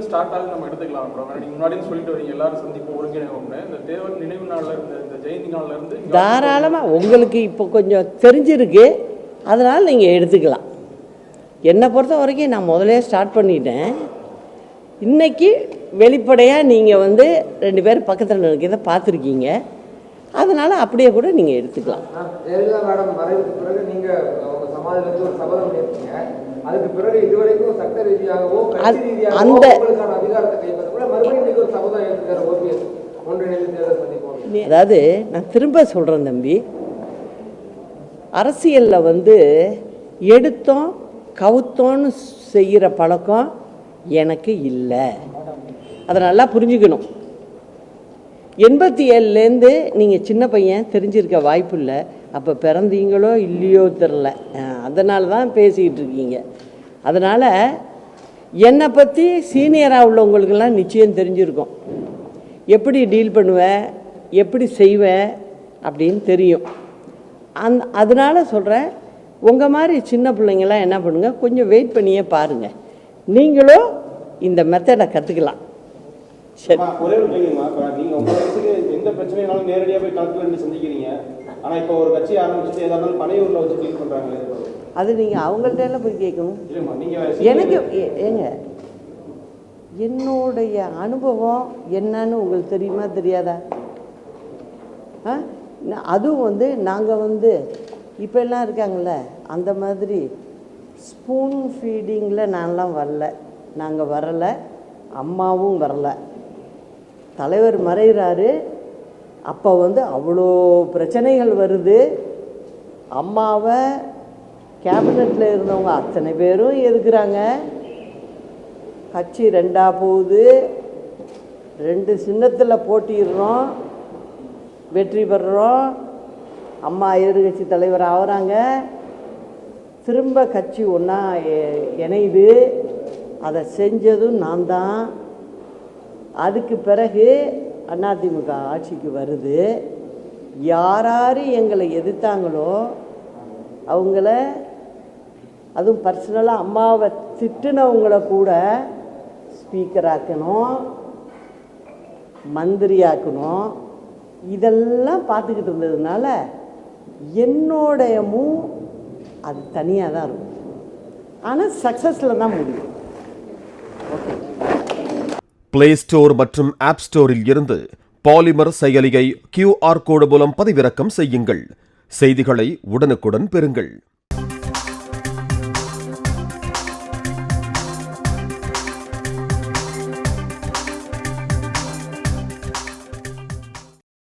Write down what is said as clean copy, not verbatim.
Start ஆகுது நம்ம எடுத்துக்கலாம் ப்ரோ. நீங்க முன்னாடியே சொல்லிட்டு வரீங்க எல்லாரும் சந்திப்பு ஒருங்கிணைவோம்னு. இந்த தேவர் நினைவு நாள்ல இருந்து இந்த ஜெயந்தி நாள்ல இருந்து தாராளமாக உங்களுக்கு இப்போ கொஞ்சம் தெரிஞ்சிருக்கு, அதனால் நீங்கள் எடுத்துக்கலாம். என்னை பொறுத்த வரைக்கும் நான் முதலே ஸ்டார்ட் பண்ணிட்டேன். இன்றைக்கி வெளிப்படையாக நீங்கள் வந்து 2 பேர் பக்கத்தில் இருக்கிறத பார்த்துருக்கீங்க, அதனால் அப்படியே கூட நீங்கள் எடுத்துக்கலாம். ஜெயலலிதா மேடம் மறைவுக்கு பிறகு நீங்கள் உங்கள் சமாஜத்திலிருந்து ஒரு சபதம் ஏற்பீங்க. அதுக்கு பிறகு இதுவரைக்கும் சட்ட ரீதியாகவோ கட்சி ரீதியாகவோ உங்களுக்கான அதிகாரத்தை கைப்பற்ற கூட மறுபடியும் நீங்கள் ஒரு சபதம் ஏற்றுக்கிற ஓபிஎஸ் ஒன்றிணைந்து தேர்தல் சந்திப்போம். அதாவது நான் திரும்ப சொல்கிறேன் தம்பி, அரசியலில் வந்து எடுத்தோம் கவுத்தோன்னு செய்கிற பழக்கம் எனக்கு இல்லை. அதை நல்லா புரிஞ்சுக்கணும். 87லேருந்து நீங்கள் சின்ன பையன், தெரிஞ்சிருக்க வாய்ப்பு இல்லை. அப்போ பிறந்தீங்களோ இல்லையோ தெரில, அதனால தான் பேசிக்கிட்டு இருக்கீங்க. அதனால் என்னை பற்றி சீனியராக உள்ளவங்களுக்கெல்லாம் நிச்சயம் தெரிஞ்சிருக்கும். எப்படி டீல் பண்ணுவேன், எப்படி செய்வேன் அப்படின்னு தெரியும். அதனால் சொல்கிறேன், உங்கள் மாதிரி சின்ன பிள்ளைங்களாம் என்ன பண்ணுங்கள், கொஞ்சம் வெயிட் பண்ணியே பாருங்கள், நீங்களும் இந்த மெத்தடை கற்றுக்கலாம். சரி, ஒரே ஒரு கேள்விமா, நீங்கள் உங்கள் வயசுக்கு எந்த பிரச்சனைனாலும் நேரடியாக போய் கலெக்டர் சந்திக்கிறீங்க. ஆனால் இப்போ ஒரு கட்சி ஆரம்பிச்சுட்டு ஏதாவது பனையூரில் வச்சு டீல் பண்ணுறாங்களே, அது நீங்கள் அவங்கள்ட்ட போய் கேட்கணும். இல்லைம்மா, நீங்கள் எனக்கு ஏங்க என்னுடைய அனுபவம் என்னன்னு உங்களுக்கு தெரியுமா தெரியாதா? அதுவும் வந்து நாங்கள் வந்து இப்போ எல்லாம் இருக்காங்கள்ல, அந்த மாதிரி ஸ்பூன் ஃபீடிங்கில் நான்லாம் வரல, நாங்கள் வரலை, அம்மாவும் வரலை. தலைவர் மறைகிறாரு, அப்போ வந்து அவ்வளோ பிரச்சனைகள் வருது. அம்மாவை கேபினட்டில் இருந்தவங்க அத்தனை பேரும் எதுக்குறாங்க. கட்சி 2ஆக போகுது, 2 சின்னத்தில் போட்டிடுறோம், வெற்றி பெறுறோம். அம்மா எதிர்கட்சி தலைவர் ஆகிறாங்க, திரும்ப கட்சி ஒன்றா இணையுது. அதை செஞ்சதும் நான் தான். அதுக்கு பிறகு அதிமுக ஆட்சிக்கு வருது. யார் எங்களை எதிர்த்தாங்களோ அவங்கள, அதுவும் பர்சனலாக அம்மாவை திட்டுனவங்கள கூட ஸ்பீக்கர் ஆக்கணும், மந்திரி ஆக்கணும். இதெல்லாம் பார்த்துக்கிட்டு இருந்ததுனால என்னோடைய மூவ் அது தனியாக தான் இருக்கும். ஆனால் சக்ஸஸில் தான் முடியும். பிளே ஸ்டோர் மற்றும் ஆப் ஸ்டோரில் இருந்து பாலிமர் செயலியை QR கோடு மூலம் பதிவிறக்கம் செய்யுங்கள். செய்திகளை உடனுக்குடன் பெறுங்கள்.